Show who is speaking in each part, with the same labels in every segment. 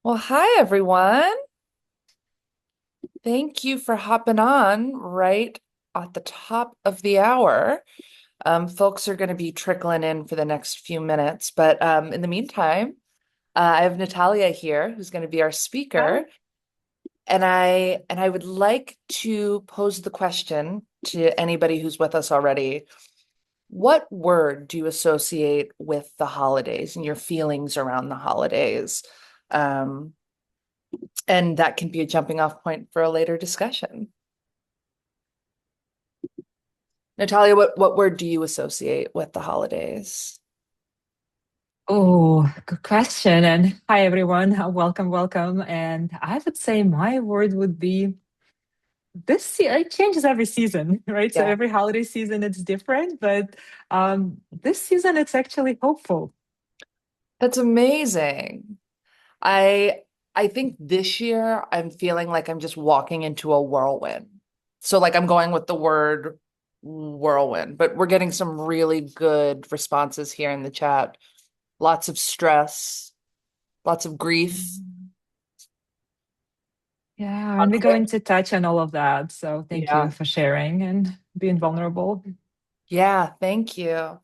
Speaker 1: Well, hi everyone. Thank you for hopping on right at the top of the hour. Folks are going to be trickling in for the next few minutes, but in the meantime, I have Natalia here, who's going to be our
Speaker 2: Hi.
Speaker 1: speaker, and I would like to pose the question to anybody who's with us already. What word do you associate with the holidays and your feelings around the holidays? Um, and that can be a jumping off point for a later discussion. Natalia, what word do you associate with the holidays?
Speaker 2: Oh, good question. And hi, everyone. Welcome, welcome. And I would say my word would be it changes every season, right? So
Speaker 1: Yeah,
Speaker 2: every holiday season it's different, but this season it's actually hopeful.
Speaker 1: that's amazing. I I think this year I'm feeling like I'm just walking into a whirlwind. So like I'm going with the word whirlwind, but we're getting some really good responses here in the chat. Lots of stress, lots of grief,
Speaker 2: Mm. Yeah, and we're going
Speaker 1: conflict.
Speaker 2: to touch on all of that. So thank you
Speaker 1: Yeah.
Speaker 2: for sharing and being vulnerable.
Speaker 1: Yeah, thank you.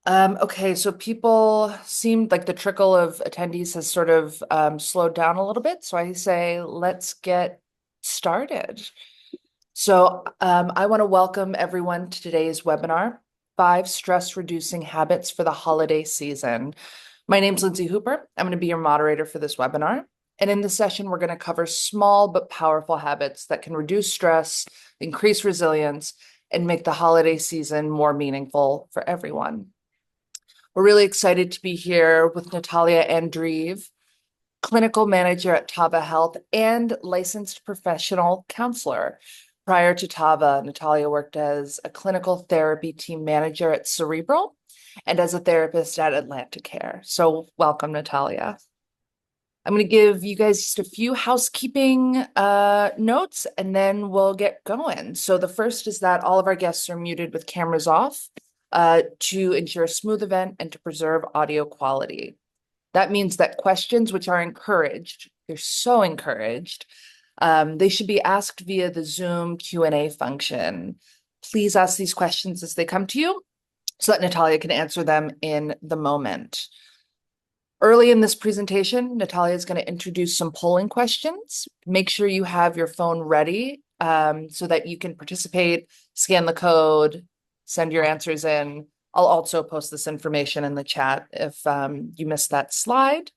Speaker 1: Okay, so people seemed like the trickle of attendees has sort of slowed down a little bit. So I say, let's get started. So I want to welcome everyone to today's webinar, Five Stress Reducing Habits for the Holiday Season. My name's Lindsay Hooper. I'm going to be your moderator for this webinar. And in this session, we're going to cover small but powerful habits that can reduce stress, increase resilience, and make the holiday season more meaningful for everyone. We're really excited to be here with Natalia Andreev, clinical manager at Tava Health and licensed professional counselor. Prior to Tava, Natalia worked as a clinical therapy team manager at Cerebral and as a therapist at Atlanticare. So welcome, Natalia. I'm going to give you guys just a few housekeeping notes and then we'll get going. So the first is that all of our guests are muted with cameras off to ensure a smooth event and to preserve audio quality. That means that questions which are encouraged, they're so encouraged, they should be asked via the Zoom Q&A function. Please ask these questions as they come to you so that Natalia can answer them in the moment. Early in this presentation, Natalia is going to introduce some polling questions. Make sure you have your phone ready so that you can participate, scan the code, send your answers in. I'll also post this information in the chat if you missed that slide.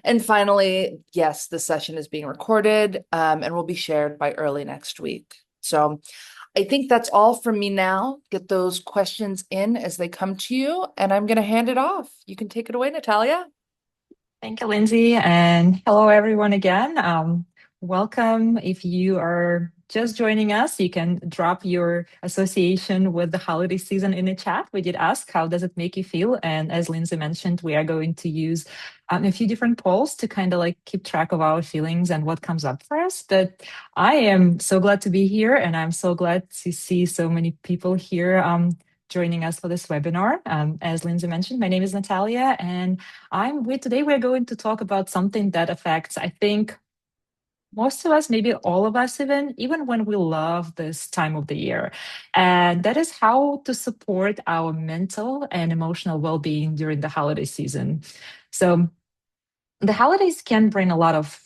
Speaker 1: And finally, yes, the session is being recorded and will be shared by early next week. So I think that's all from me now. Get those questions in as they come to you, and I'm going to hand it off. You can take it away, Natalia.
Speaker 2: Thank you, Lindsay, and hello, everyone, again. Welcome. If you are just joining us, you can drop your association with the holiday season in the chat. We did ask, how does it make you feel? And as Lindsay mentioned, we are going to use a few different polls to kind of like keep track of our feelings and what comes up for us. But I am so glad to be here, and I'm so glad to see so many people here. Joining us for this webinar. As Lindsay mentioned, my name is Natalia, and today we're going to talk about something that affects, I think, most of us, maybe all of us, even when we love this time of the year. And that is how to support our mental and emotional well-being during the holiday season. So the holidays can bring a lot of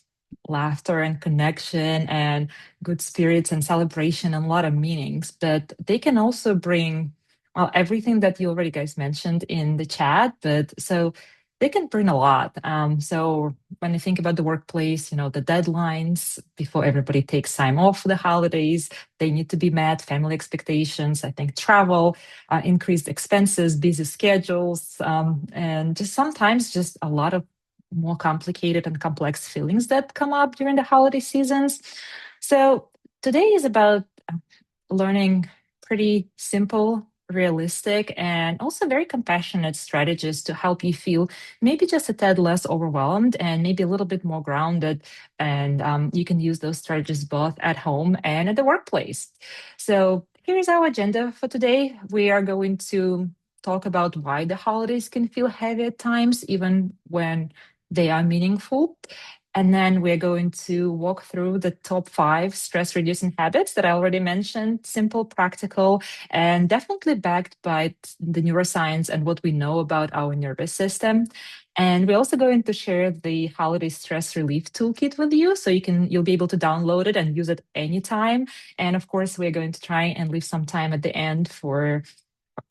Speaker 2: laughter and connection and good spirits and celebration and a lot of meanings, but they can also bring, well, everything that you already guys mentioned in the chat. But so they can bring a lot. So when you think about the workplace, the deadlines before everybody takes time off for the holidays, they need to be met, family expectations, I think travel, increased expenses, busy schedules, and just sometimes just a lot of more complicated and complex feelings that come up during the holiday seasons. So today is about learning pretty simple, realistic, and also very compassionate strategies to help you feel maybe just a tad less overwhelmed and maybe a little bit more grounded. And you can use those strategies both at home and at the workplace. So here's our agenda for today. We are going to talk about why the holidays can feel heavy at times, even when they are meaningful. And then we're going to walk through the top 5 stress reducing habits that I already mentioned, simple, practical, and definitely backed by the neuroscience and what we know about our nervous system. And we're also going to share the holiday stress relief toolkit with you, so you'll be able to download it and use it anytime. And of course, we're going to try and leave some time at the end for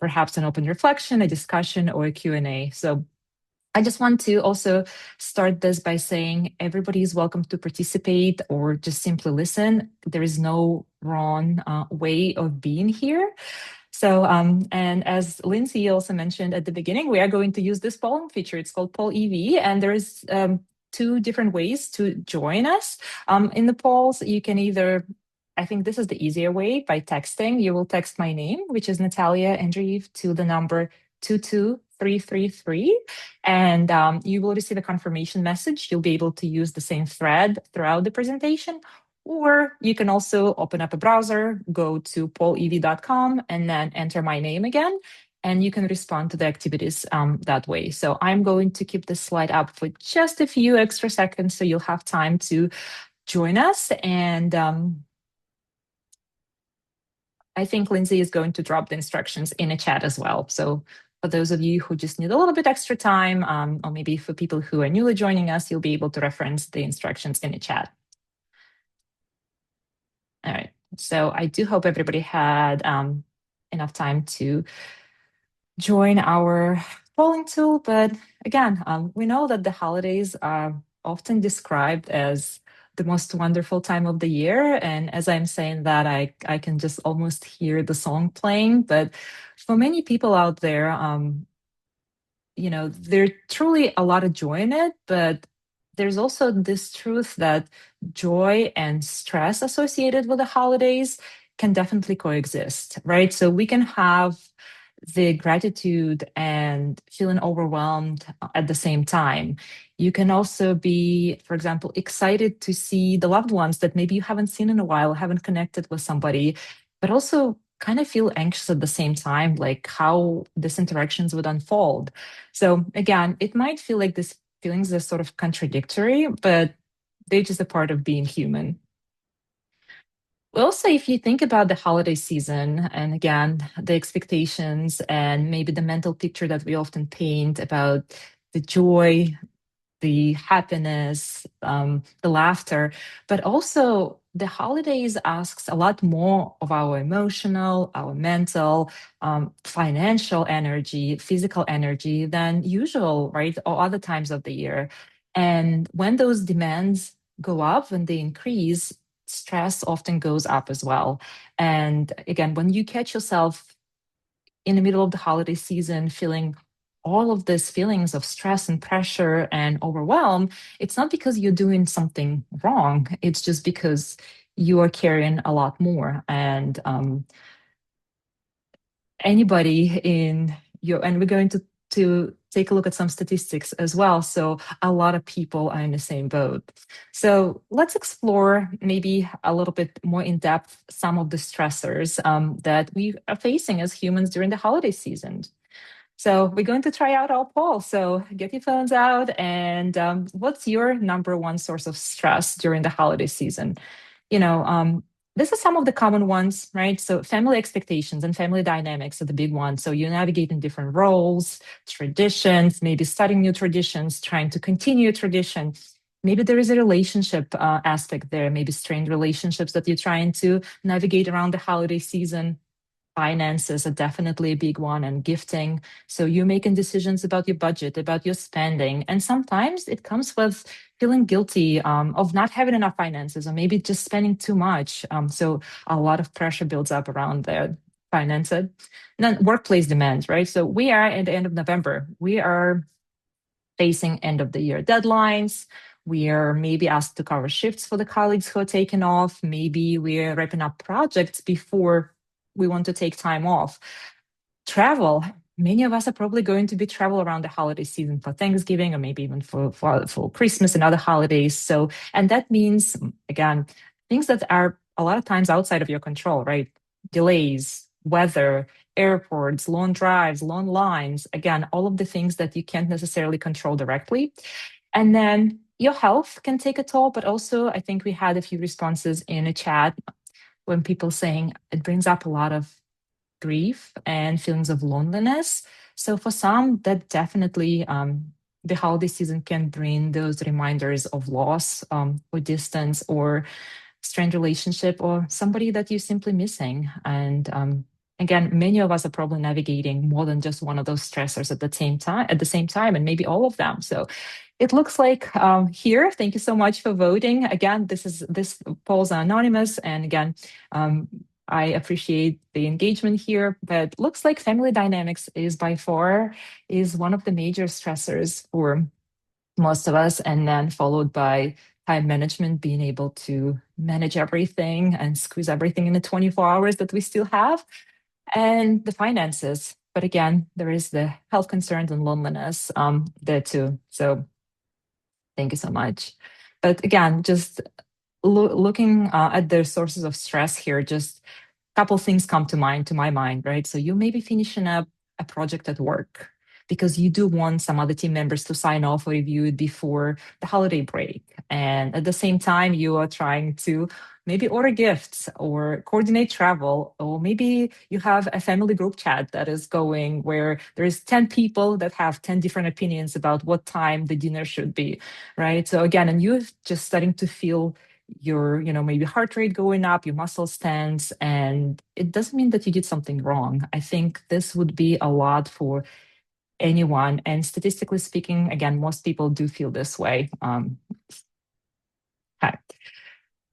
Speaker 2: perhaps an open reflection, a discussion, or a Q&A. So I just want to also start this by saying everybody is welcome to participate or just simply listen. There is no wrong way of being here. So, and as Lindsay also mentioned at the beginning, we are going to use this polling feature. It's called Poll EV, and there is 2 different ways to join us in the polls. You can either, I think this is the easier way, by texting. You will text my name, which is Natalia Andreev, to the number 22333, and you will receive a confirmation message. You'll be able to use the same thread throughout the presentation. Or you can also open up a browser, go to pollev.com, and then enter my name again, and you can respond to the activities that way. So I'm going to keep this slide up for just a few extra seconds, so you'll have time to join us. And I think Lindsay is going to drop the instructions in a chat as well. So for those of you who just need a little bit extra time, or maybe for people who are newly joining us, you'll be able to reference the instructions in the chat. All right. So I do hope everybody had enough time to join our polling tool. But again, we know that the holidays are often described as the most wonderful time of the year. And as I'm saying that, I can just almost hear the song playing. But for many people out there, there's truly a lot of joy in it, but there's also this truth that joy and stress associated with the holidays can definitely coexist, right? So we can have the gratitude and feeling overwhelmed at the same time. You can also be, for example, excited to see the loved ones that maybe you haven't seen in a while, haven't connected with somebody, but also kind of feel anxious at the same time, like how these interactions would unfold. So again, it might feel like these feelings are sort of contradictory, but they're just a part of being human. Also, if you think about the holiday season, and again, the expectations and maybe the mental picture that we often paint about the joy, the happiness, the laughter, but also the holidays asks a lot more of our emotional, our mental, financial energy, physical energy than usual, right? Or other times of the year. And when those demands go up, when they increase, stress often goes up as well. And again, when you catch yourself in the middle of the holiday season feeling all of these feelings of stress and pressure and overwhelm, it's not because you're doing something wrong. It's just because you are carrying a lot more. And anybody in your, and we're going to take a look at some statistics as well. So a lot of people are in the same boat. So let's explore maybe a little bit more in depth some of the stressors that we are facing as humans during the holiday season. So we're going to try out our poll. So get your phones out, and what's your number one source of stress during the holiday season? You know, this is some of the common ones, right? So family expectations and family dynamics are the big ones. So you're navigating different roles, traditions, maybe starting new traditions, trying to continue a tradition. Maybe there is a relationship aspect there, maybe strained relationships that you're trying to navigate around the holiday season. Finances are definitely a big one, and gifting. So you're making decisions about your budget, about your spending. And sometimes it comes with feeling guilty of not having enough finances, or maybe just spending too much. So a lot of pressure builds up around their finances. And then workplace demands, right? So we are at the end of November. We are facing end of the year deadlines. We are maybe asked to cover shifts for the colleagues who are taking off. Maybe we're wrapping up projects before we want to take time off. Travel. Many of us are probably going to be travel around the holiday season for Thanksgiving, or maybe even for Christmas and other holidays. So, and that means, again, things that are a lot of times outside of your control, right? Delays, weather, airports, long drives, long lines. Again, all of the things that you can't necessarily control directly. And then your health can take a toll, but also I think we had a few responses in a chat when people saying it brings up a lot of grief and feelings of loneliness. So for some, that definitely the holiday season can bring those reminders of loss or distance or strained relationship or somebody that you're simply missing. And again, many of us are probably navigating more than just one of those stressors at the same time, and maybe all of them. So it looks like here. Thank you so much for voting. Again, this polls are anonymous, and again, I appreciate the engagement here. But looks like family dynamics is by far is one of the major stressors for most of us, and then followed by time management, being able to manage everything and squeeze everything in the 24 hours that we still have, and the finances. But again, there is the health concerns and loneliness there too. So thank you so much. But again, just looking at the sources of stress here, just a couple things come to my mind, right? So you may be finishing up a project at work because you do want some other team members to sign off or review it before the holiday break. And at the same time, you are trying to maybe order gifts or coordinate travel, or maybe you have a family group chat that is going where there's 10 people that have 10 different opinions about what time the dinner should be, right? So again, and you're just starting to feel your, maybe heart rate going up, your muscles tense, and it doesn't mean that you did something wrong. I think this would be a lot for anyone. And statistically speaking, again, most people do feel this way. Okay.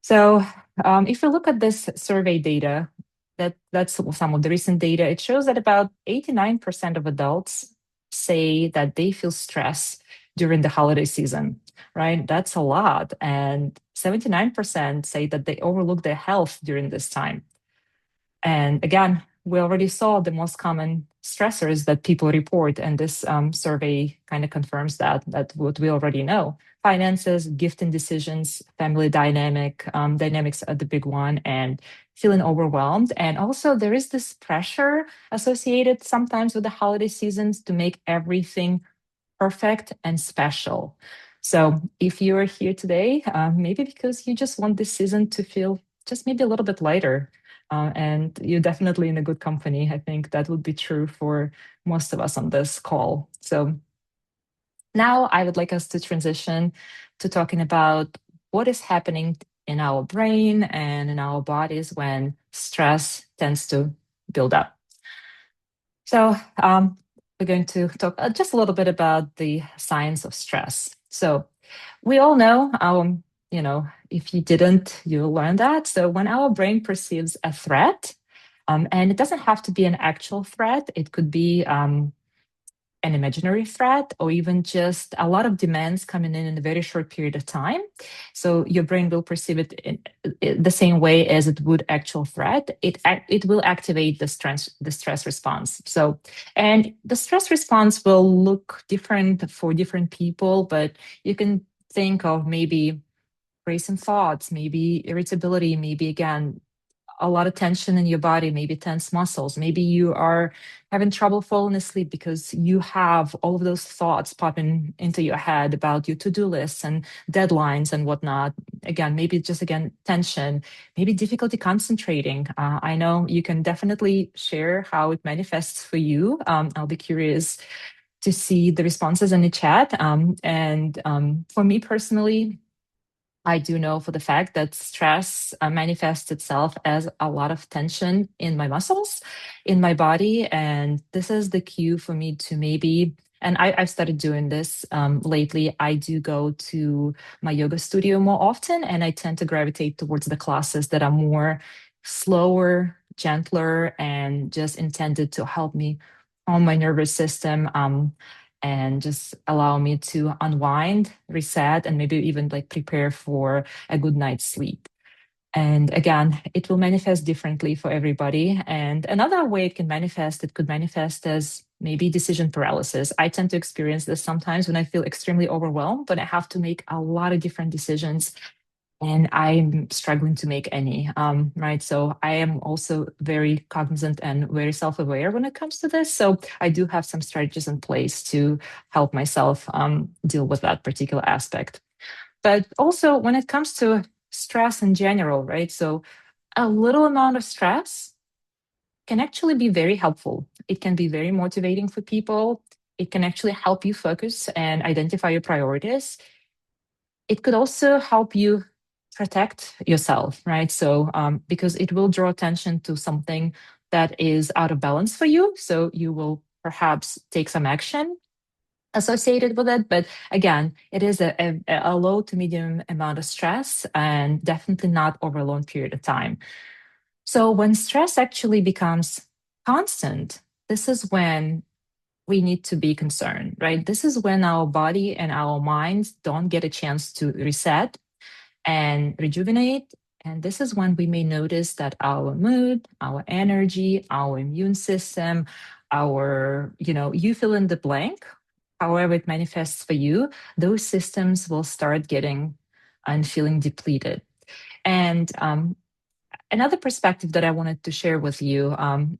Speaker 2: So if you look at this survey data, that's some of the recent data, it shows that about 89% of adults say that they feel stress during the holiday season, right? That's a lot. And 79% say that they overlook their health during this time. And again, we already saw the most common stressors that people report, and this survey kind of confirms that what we already know: finances, gifting decisions, family dynamics are the big one, and feeling overwhelmed. And also, there is this pressure associated sometimes with the holiday seasons to make everything perfect and special. So if you're here today, maybe because you just want this season to feel just maybe a little bit lighter, and you're definitely in a good company. I think that would be true for most of us on this call. So now I would like us to transition to talking about what is happening in our brain and in our bodies when stress tends to build up. So we're going to talk just a little bit about the science of stress. So we all know, if you didn't, you'll learn that. So when our brain perceives a threat, and it doesn't have to be an actual threat, it could be an imaginary threat, or even just a lot of demands coming in a very short period of time. So your brain will perceive it in the same way as it would actual threat. It will activate the stress response. So, and the stress response will look different for different people, but you can think of maybe racing thoughts, maybe irritability, maybe again a lot of tension in your body, maybe tense muscles. Maybe you are having trouble falling asleep because you have all of those thoughts popping into your head about your to-do lists and deadlines and whatnot. Again, maybe just tension, maybe difficulty concentrating. I know you can definitely share how it manifests for you. I'll be curious to see the responses in the chat. And for me personally, I do know for the fact that stress manifests itself as a lot of tension in my muscles, in my body. And this is the cue for me to maybe, and I've started doing this lately. I do go to my yoga studio more often, and I tend to gravitate towards the classes that are more slower, gentler, and just intended to help me on my nervous system. And just allow me to unwind, reset, and maybe even like prepare for a good night's sleep. And again, it will manifest differently for everybody. And another way it could manifest as maybe decision paralysis. I tend to experience this sometimes when I feel extremely overwhelmed, but I have to make a lot of different decisions and I'm struggling to make any. Right. So I am also very cognizant and very self aware when it comes to this. So I do have some strategies in place to help myself deal with that particular aspect. But also when it comes to stress in general, right? So a little amount of stress can actually be very helpful. It can be very motivating for people. It can actually help you focus and identify your priorities. It could also help you protect yourself, right? So, because it will draw attention to something that is out of balance for you. So, you will perhaps take some action associated with it. But again, it is a low to medium amount of stress and definitely not over a long period of time. So, when stress actually becomes constant, this is when we need to be concerned, right? This is when our body and our minds don't get a chance to reset and rejuvenate. And this is when we may notice that our mood, our energy, our immune system, you fill in the blank, however it manifests for you, those systems will start getting and feeling depleted. And another perspective that I wanted to share with you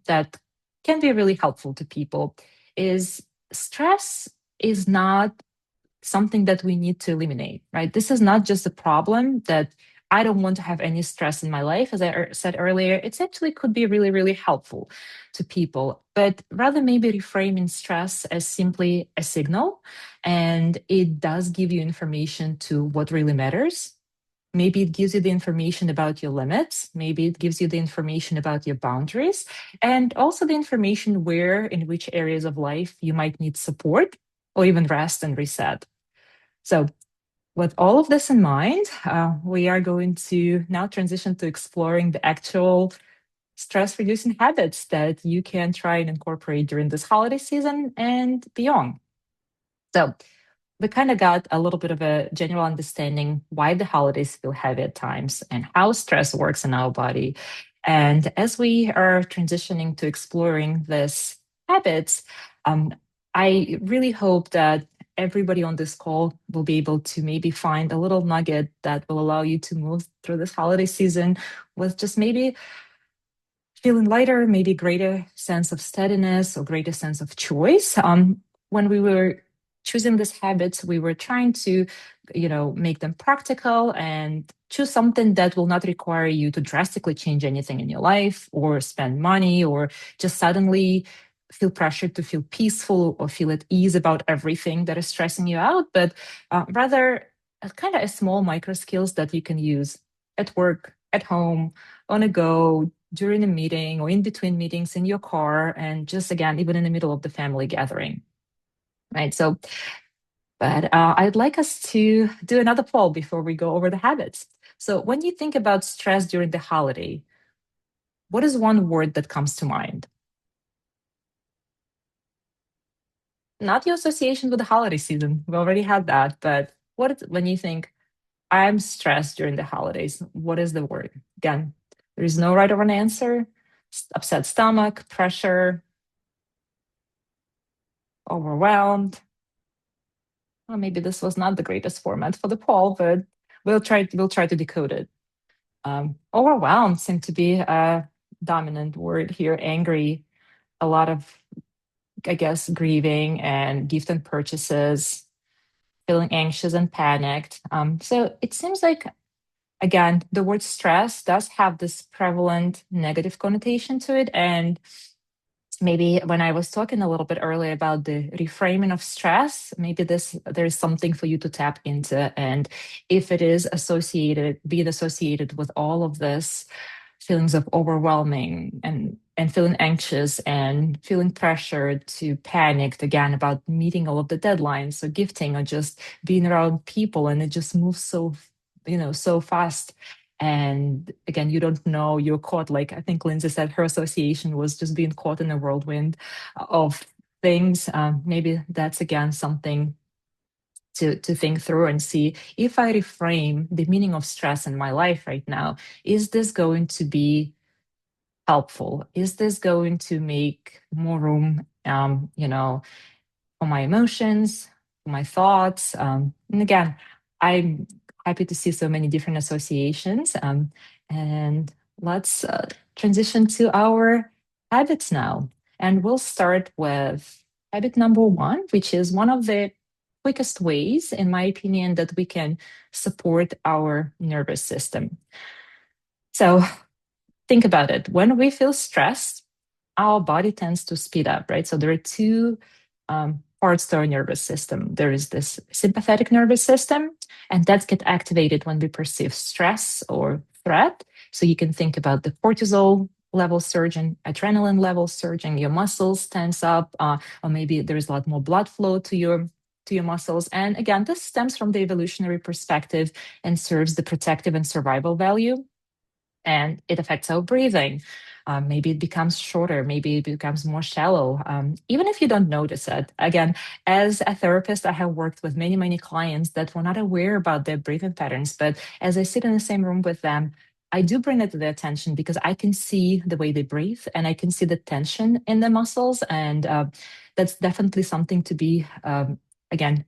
Speaker 2: that can be really helpful to people is stress is not something that we need to eliminate, right? This is not just a problem that I don't want to have any stress in my life. As I said earlier, it actually could be really, really helpful to people, but rather maybe reframing stress as simply a signal. And it does give you information to what really matters. Maybe it gives you the information about your limits. Maybe it gives you the information about your boundaries and also the information where, in which areas of life you might need support or even rest and reset. So, with all of this in mind, we are going to now transition to exploring the actual stress reducing habits that you can try and incorporate during this holiday season and beyond. So, we kind of got a little bit of a general understanding why the holidays feel heavy at times and how stress works in our body. And as we are transitioning to exploring these habits, um, I really hope that everybody on this call will be able to maybe find a little nugget that will allow you to move through this holiday season with just maybe feeling lighter, maybe greater sense of steadiness or greater sense of choice. When we were choosing these habits, we were trying to, make them practical and choose something that will not require you to drastically change anything in your life or spend money or just suddenly feel pressured to feel peaceful or feel at ease about everything that is stressing you out, but rather kind of a small micro skills that you can use at work, at home, on a go, during a meeting or in between meetings in your car, and just again, even in the middle of the family gathering, right? So, but I'd like us to do another poll before we go over the habits. So, when you think about stress during the holiday, what is one word that comes to mind? Not your association with the holiday season. We already had that, but when you think I'm stressed during the holidays, what is the word? Again, there is no right or wrong answer. Upset stomach, pressure, overwhelmed. Well, maybe this was not the greatest format for the poll, but we'll try to decode it. Overwhelmed seemed to be a dominant word here. Angry, a lot of, I guess, grieving and gift and purchases, feeling anxious and panicked. So it seems like, again, the word stress does have this prevalent negative connotation to it. And maybe when I was talking a little bit earlier about the reframing of stress, maybe there's something for you to tap into. And if it is being associated with all of this feelings of overwhelming and feeling anxious and feeling pressured to panicked again about meeting all of the deadlines or gifting or just being around people and it just moves so fast, and again, you don't know, you're caught, like I think Lindsay said, her association was just being caught in a whirlwind of things. Maybe that's again something to think through and see, if I reframe the meaning of stress in my life right now, is this going to be helpful? Is this going to make more room, for my emotions, for my thoughts? And again, I'm happy to see so many different associations. And let's transition to our habits now. And we'll start with habit number one, which is one of the quickest ways, in my opinion, that we can support our nervous system. So think about it. When we feel stressed, our body tends to speed up, right? So there are two parts to our nervous system. There is this sympathetic nervous system, and that gets activated when we perceive stress or threat. So you can think about the cortisol level surging, adrenaline level surging, your muscles tense up, or maybe there's a lot more blood flow to your muscles. And again, this stems from the evolutionary perspective and serves the protective and survival value, and it affects our breathing. Maybe it becomes shorter, maybe it becomes more shallow, even if you don't notice it. Again, as a therapist, I have worked with many, many clients that were not aware about their breathing patterns. But as I sit in the same room with them, I do bring it to their attention because I can see the way they breathe and I can see the tension in the muscles. And that's definitely something to be, again,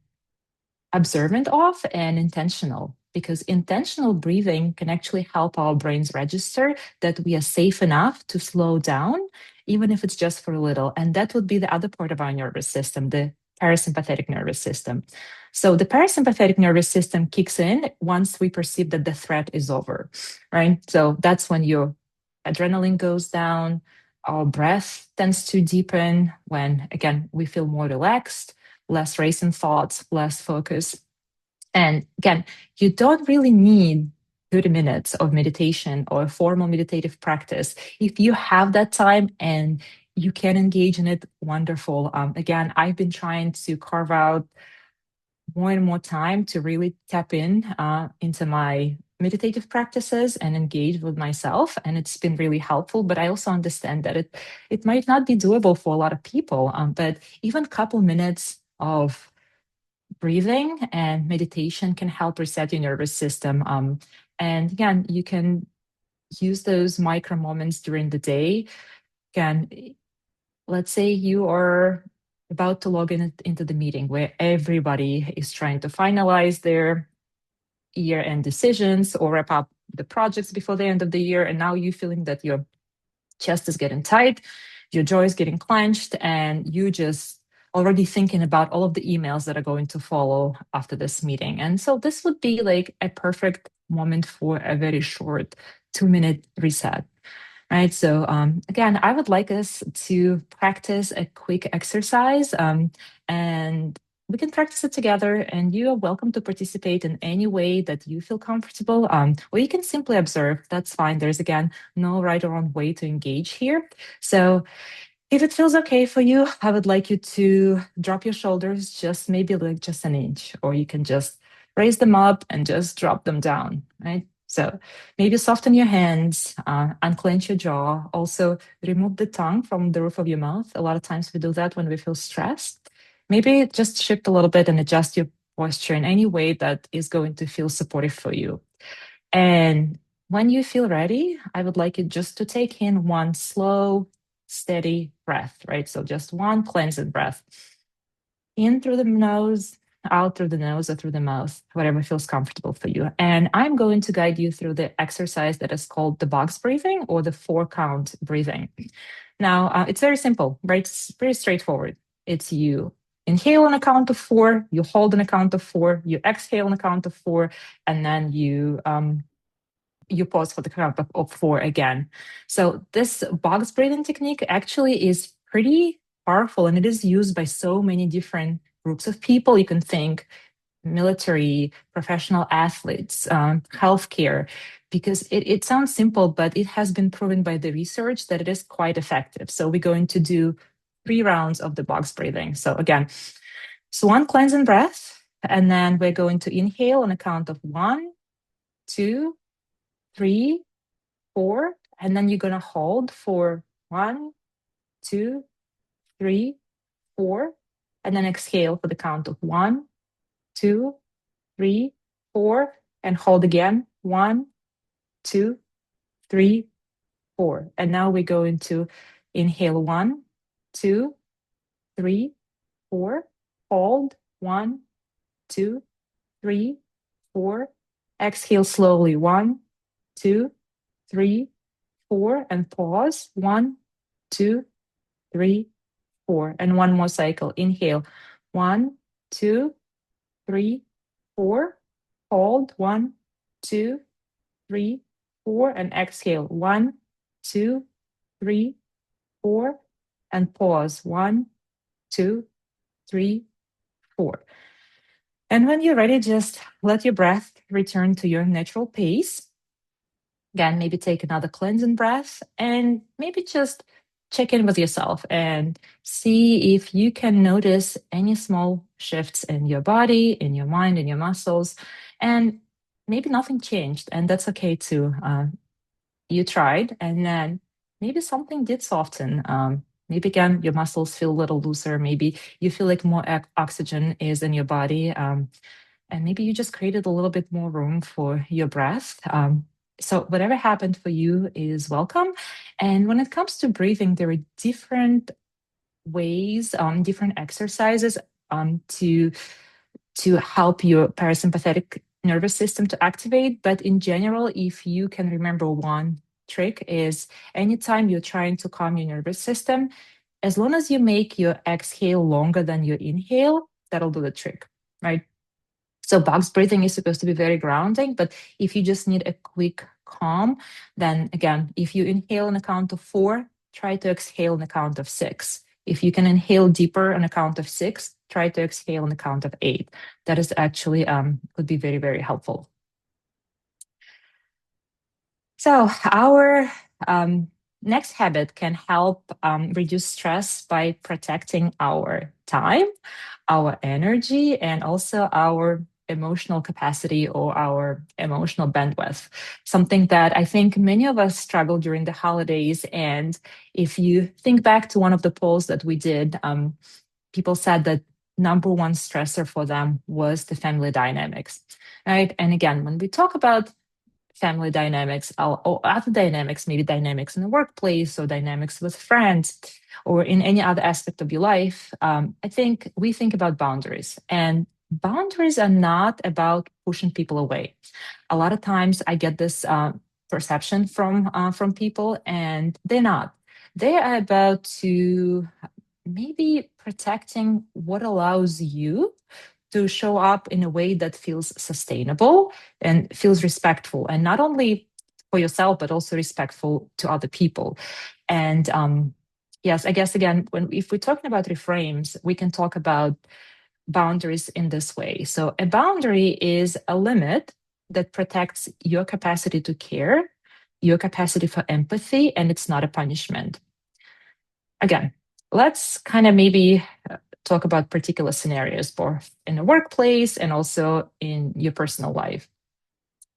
Speaker 2: observant of and intentional, because intentional breathing can actually help our brains register that we are safe enough to slow down, even if it's just for a little. And that would be the other part of our nervous system, the parasympathetic nervous system. So the parasympathetic nervous system kicks in once we perceive that the threat is over, right? So that's when your adrenaline goes down, our breath tends to deepen when, again, we feel more relaxed, less racing thoughts, less focus. And again, you don't really need 30 minutes of meditation or a formal meditative practice. If you have that time and you can engage in it, wonderful. Again, I've been trying to carve out more and more time to really tap in into my meditative practices and engage with myself, and it's been really helpful. But I also understand that it might not be doable for a lot of people, but even a couple minutes of breathing and meditation can help reset your nervous system. And again, you can use those micro moments during the day. Again, let's say you are about to log in into the meeting where everybody is trying to finalize their year-end decisions or wrap up the projects before the end of the year, and now you're feeling that your chest is getting tight, your jaw is getting clenched, and you just already thinking about all of the emails that are going to follow after this meeting. And so this would be like a perfect moment for a very short 2-minute reset. Right. So again, I would like us to practice a quick exercise, and we can practice it together. And you are welcome to participate in any way that you feel comfortable, or you can simply observe. That's fine. There's again no right or wrong way to engage here. So if it feels okay for you, I would like you to drop your shoulders just maybe like just an inch, or you can just raise them up and just drop them down, right? So maybe soften your hands, unclench your jaw. Also, remove the tongue from the roof of your mouth. A lot of times we do that when we feel stressed. Maybe just shift a little bit and adjust your posture in any way that is going to feel supportive for you. And when you feel ready, I would like you just to take in one slow, steady breath, right? So just one cleansing breath. In through the nose, out through the nose or through the mouth, whatever feels comfortable for you. And I'm going to guide you through the exercise that is called the box breathing or the 4-count breathing. Now, it's very simple, right? It's pretty straightforward. It's you inhale on a count of 4, you hold on a count of 4, you exhale on a count of 4, and then you pause for the count of 4 again. So this box breathing technique actually is pretty powerful, and it is used by so many different groups of people. You can think military, professional athletes, healthcare, because it sounds simple, but it has been proven by the research that it is quite effective. So we're going to do 3 rounds of the box breathing. So again, so one cleansing breath, and then we're going to inhale on a count of 1, 2, 3, 4, and then you're going to hold for 1, 2, 3, 4, and then exhale for the count of 1, 2, 3, 4, and hold again. 1, 2, 3, 4. And now we go into inhale 1, 2, 3, 4, hold 1, 2, 3, 4, Exhale slowly. 1, 2, 3, 4, and pause. 1, 2, 3, 4. And one more cycle. Inhale. 1, 2, 3, 4. Hold. 1, 2, 3, 4. And exhale. 1, 2, 3, 4. And pause. 1, 2, 3, 4. And when you're ready, just let your breath return to your natural pace. Again, maybe take another cleansing breath and maybe just check in with yourself and see if you can notice any small shifts in your body, in your mind, in your muscles. And maybe nothing changed, and that's okay too. You tried, and then maybe something did soften. Maybe again, your muscles feel a little looser. Maybe you feel like more oxygen is in your body. And maybe you just created a little bit more room for your breath. So whatever happened for you is welcome. And when it comes to breathing, there are different ways, different exercises to help your parasympathetic nervous system to activate. But in general, if you can remember one trick is anytime you're trying to calm your nervous system, as long as you make your exhale longer than your inhale, that'll do the trick, right? So box breathing is supposed to be very grounding, but if you just need a quick calm, then again, if you inhale on a count of 4, try to exhale on a count of 6. If you can inhale deeper on a count of 6, try to exhale on a count of 8. That is actually could be very, very helpful. So our next habit can help reduce stress by protecting our time, our energy, and also our emotional capacity or our emotional bandwidth. Something that I think many of us struggle during the holidays. And if you think back to one of the polls that we did, people said that number one stressor for them was the family dynamics, right? And again, when we talk about family dynamics or other dynamics, maybe dynamics in the workplace or dynamics with friends or in any other aspect of your life, I think we think about boundaries. And boundaries are not about pushing people away. A lot of times I get this perception from people, and they're not. They are about to maybe protecting what allows you to show up in a way that feels sustainable and feels respectful, and not only for yourself but also respectful to other people. And yes, I guess again, if we're talking about reframes, we can talk about boundaries in this way. So a boundary is a limit that protects your capacity to care, your capacity for empathy, and it's not a punishment. Again, let's kind of maybe talk about particular scenarios, both in the workplace and also in your personal life.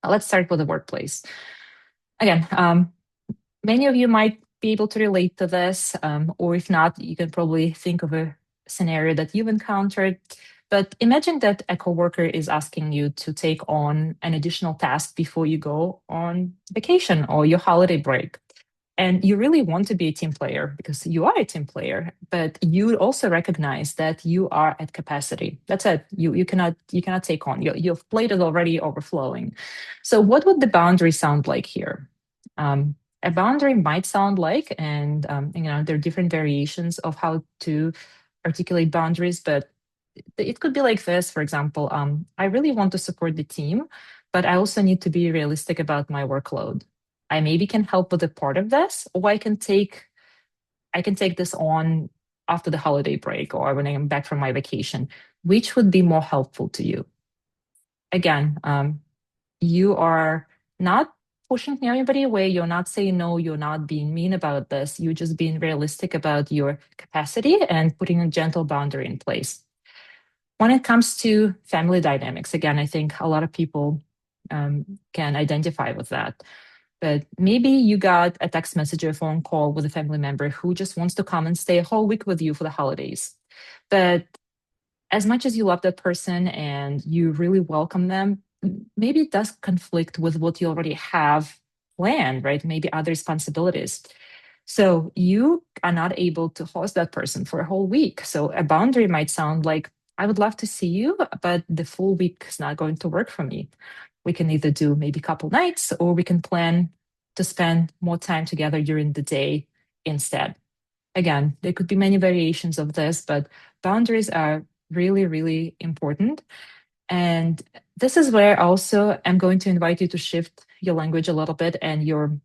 Speaker 2: Let's start with the workplace. Again, many of you might be able to relate to this, or if not, you can probably think of a scenario that you've encountered. But imagine that a coworker is asking you to take on an additional task before you go on vacation or your holiday break. And you really want to be a team player because you are a team player, but you also recognize that you are at capacity. That's it. You cannot take on. Your plate is already overflowing. So what would the boundary sound like here? A boundary might sound like, and there are different variations of how to articulate boundaries, but it could be like this. For example, I really want to support the team, but I also need to be realistic about my workload. I maybe can help with a part of this, or I can take this on after the holiday break or when I'm back from my vacation. Which would be more helpful to you? Again, you are not pushing anybody away. You're not saying no. You're not being mean about this. You're just being realistic about your capacity and putting a gentle boundary in place. When it comes to family dynamics, again, I think a lot of people can identify with that. But maybe you got a text message or a phone call with a family member who just wants to come and stay a whole week with you for the holidays. But as much as you love that person and you really welcome them, maybe it does conflict with what you already have planned, right? Maybe other responsibilities. So you are not able to host that person for a whole week. So a boundary might sound like, I would love to see you, but the full week is not going to work for me. We can either do maybe a couple nights or we can plan to spend more time together during the day instead. Again, there could be many variations of this, but boundaries are really, really important. And this is where also I'm going to invite you to shift your language a little bit and your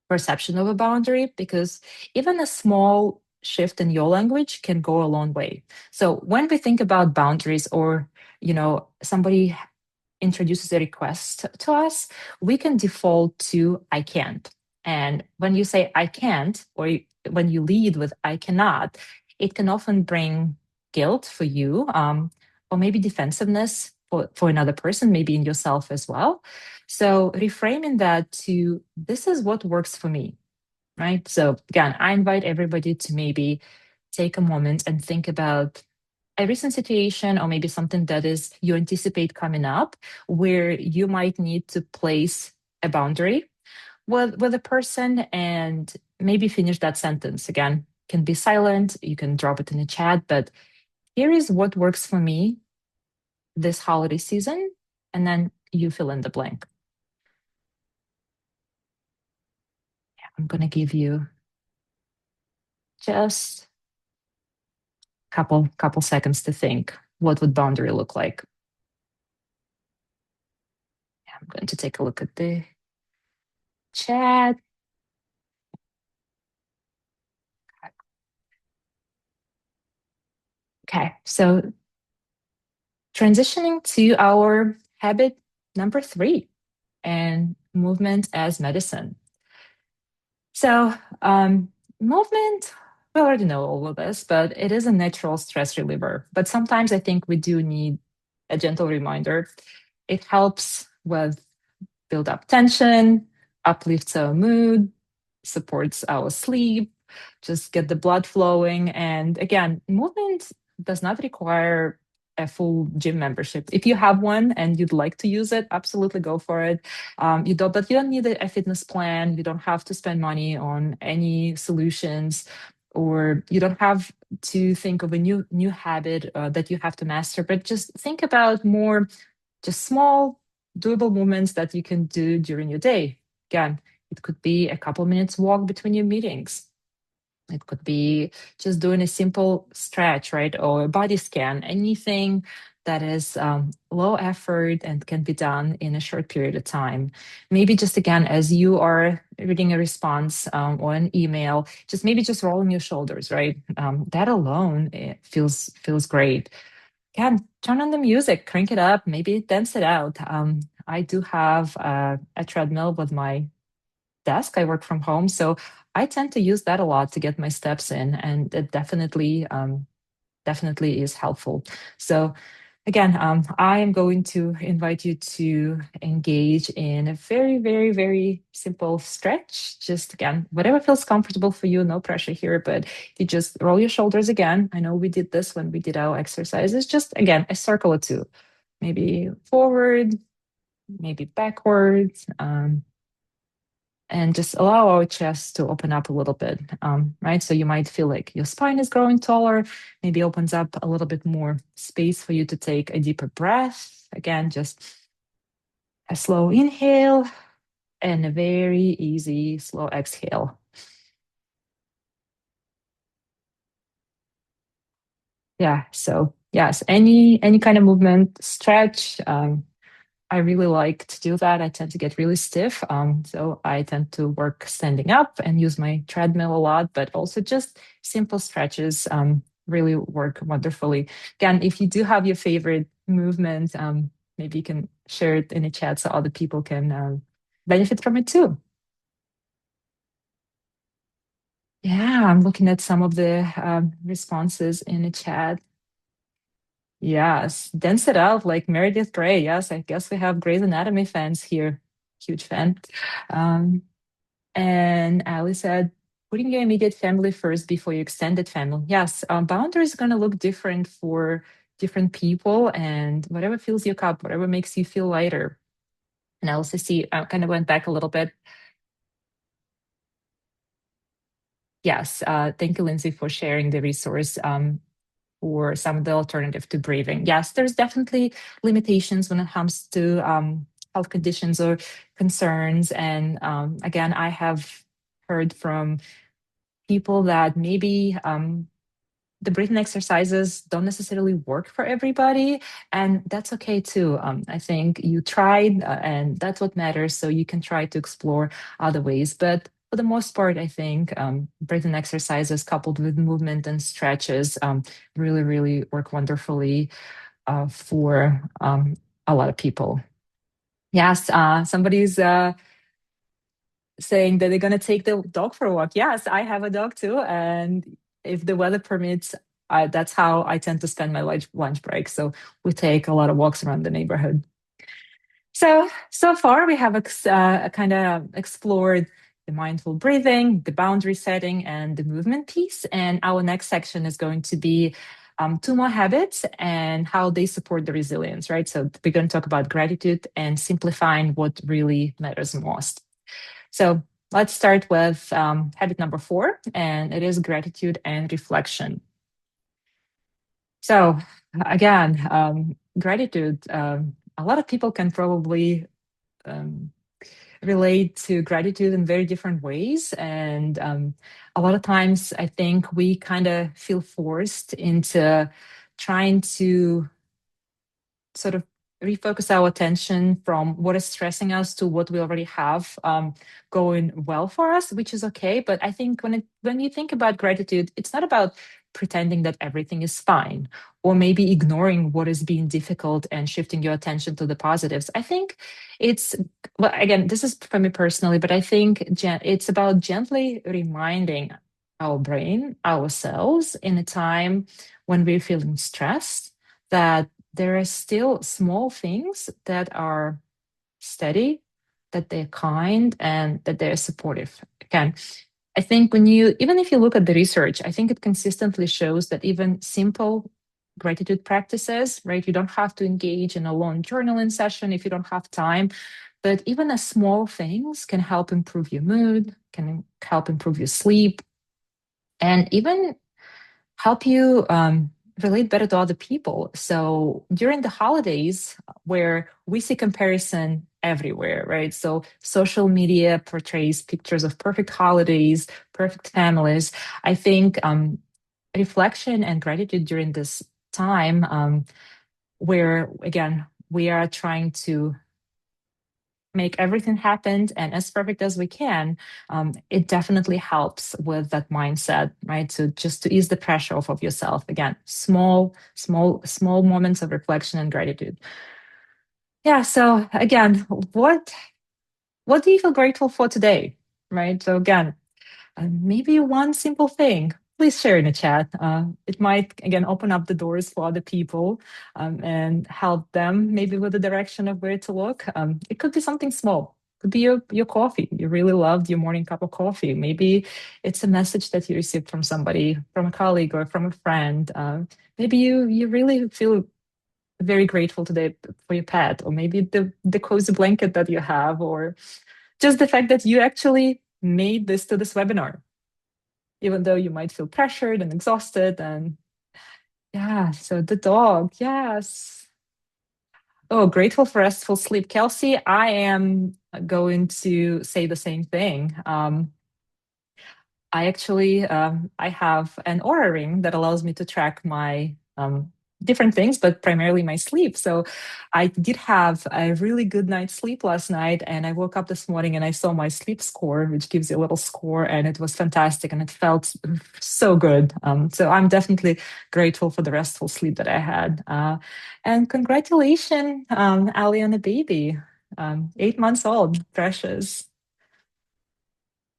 Speaker 2: perception of a boundary, because even a small shift in your language can go a long way. So when we think about boundaries, or somebody introduces a request to us, we can default to I can't. And when you say I can't, or when you lead with I cannot, it can often bring guilt for you, or maybe defensiveness for another person, maybe in yourself as well. So reframing that to this is what works for me, right? So again, I invite everybody to maybe take a moment and think about a recent situation, or maybe something that is you anticipate coming up, where you might need to place a boundary with a person, and maybe finish that sentence. Again, can be silent, you can drop it in the chat, but here is what works for me this holiday season, and then you fill in the blank. I'm going to give you just couple seconds to think, what would boundary look like. I'm going to take a look at the chat. Okay, so transitioning to our habit number 3, and movement as medicine. So, movement, we already know all of this, but it is a natural stress reliever. But sometimes I think we do need a gentle reminder. It helps with build up tension, uplifts our mood, supports our sleep, just get the blood flowing. And again, movement does not require a full gym membership. If you have one and you'd like to use it, absolutely go for it. But you don't need a fitness plan. You don't have to spend money on any solutions, or you don't have to think of a new habit that you have to master. But just think about more, just small, doable movements that you can do during your day. Again, it could be a couple minutes walk between your meetings. It could be just doing a simple stretch, right? Or a body scan, anything that is low effort and can be done in a short period of time. Maybe just again, as you are reading a response or an email, just rolling your shoulders, right? That alone, it feels great. Yeah, turn on the music, crank it up, maybe dance it out. I do have a treadmill with my desk. I work from home, so I tend to use that a lot to get my steps in, and it definitely is helpful. So again, I am going to invite you to engage in a very, very, very simple stretch. Just again, whatever feels comfortable for you, no pressure here, but you just roll your shoulders again. I know we did this when we did our exercises, just again, a circle or two, maybe forward, maybe backwards. And just allow our chest to open up a little bit, right? So you might feel like your spine is growing taller, maybe opens up a little bit more space for you to take a deeper breath. Again, just a slow inhale and a very easy, slow exhale. Yeah, so yes, any kind of movement, stretch, I really like to do that. I tend to get really stiff. So I tend to work standing up and use my treadmill a lot, but also just simple stretches really work wonderfully. Again, if you do have your favorite movement, maybe you can share it in the chat so other people can benefit from it too. Yeah, I'm looking at some of the responses in the chat. Yes, dance it out like Meredith Grey. Yes, I guess we have Grey's Anatomy fans here. Huge fan. Um, and Ali said, putting your immediate family first before your extended family. Yes, boundaries are going to look different for different people, and whatever fills your cup, whatever makes you feel lighter. And I also see, I kind of went back a little bit. Yes, thank you, Lindsay, for sharing the resource. or some of the alternative to breathing. Yes, there's definitely limitations when it comes to health conditions or concerns. And again, I have heard from people that maybe the breathing exercises don't necessarily work for everybody, and that's okay too. I think you tried, and that's what matters. So you can try to explore other ways. But for the most part, I think breathing exercises coupled with movement and stretches really, really work wonderfully for a lot of people. Yes, somebody's saying that they're going to take the dog for a walk. Yes, I have a dog too. And if the weather permits, that's how I tend to spend my lunch break. So we take a lot of walks around the neighborhood. So far we have kind of explored the mindful breathing, the boundary setting, and the movement piece. And our next section is going to be two more habits and how they support the resilience, right? So we're going to talk about gratitude and simplifying what really matters most. So let's start with habit number 4, and it is gratitude and reflection. So again, gratitude. A lot of people can probably um, relate to gratitude in very different ways, and a lot of times, I think we kind of feel forced into trying to sort of refocus our attention from what is stressing us to what we already have going well for us, which is okay. But I think when you think about gratitude, it's not about pretending that everything is fine or maybe ignoring what is being difficult and shifting your attention to the positives. I think it's, well, again, this is for me personally, but I think it's about gently reminding our brain, ourselves, in a time when we're feeling stressed, that there are still small things that are steady, that they're kind, and that they're supportive. Again, I think even if you look at the research, I think it consistently shows that even simple gratitude practices, right? You don't have to engage in a long journaling session if you don't have time, but even a small things can help improve your mood, can help improve your sleep, and even help you relate better to other people. So during the holidays, where we see comparison everywhere, right? So social media portrays pictures of perfect holidays, perfect families. I think reflection and gratitude during this time, where again, we are trying to make everything happen and as perfect as we can, it definitely helps with that mindset, right? So just to ease the pressure off of yourself. Again, small moments of reflection and gratitude. Yeah. So again, what do you feel grateful for today, right? So again, maybe one simple thing. Please share in the chat. It might, again, open up the doors for other people and help them maybe with the direction of where to look. It could be something small. It could be your coffee. You really loved your morning cup of coffee. Maybe it's a message that you received from somebody, from a colleague or from a friend. Maybe you really feel very grateful today for your pet, or maybe the cozy blanket that you have, or just the fact that you actually made this to this webinar, even though you might feel pressured and exhausted. And yeah, so the dog, yes. Oh, grateful for restful sleep. Kelsey, I am going to say the same thing. I have an Aura ring that allows me to track my different things, but primarily my sleep. So I did have a really good night's sleep last night, and I woke up this morning and I saw my sleep score, which gives you a little score, and it was fantastic, and it felt so good. So I'm definitely grateful for the restful sleep that I had. And congratulations, Ali, on the baby, 8 months old, precious.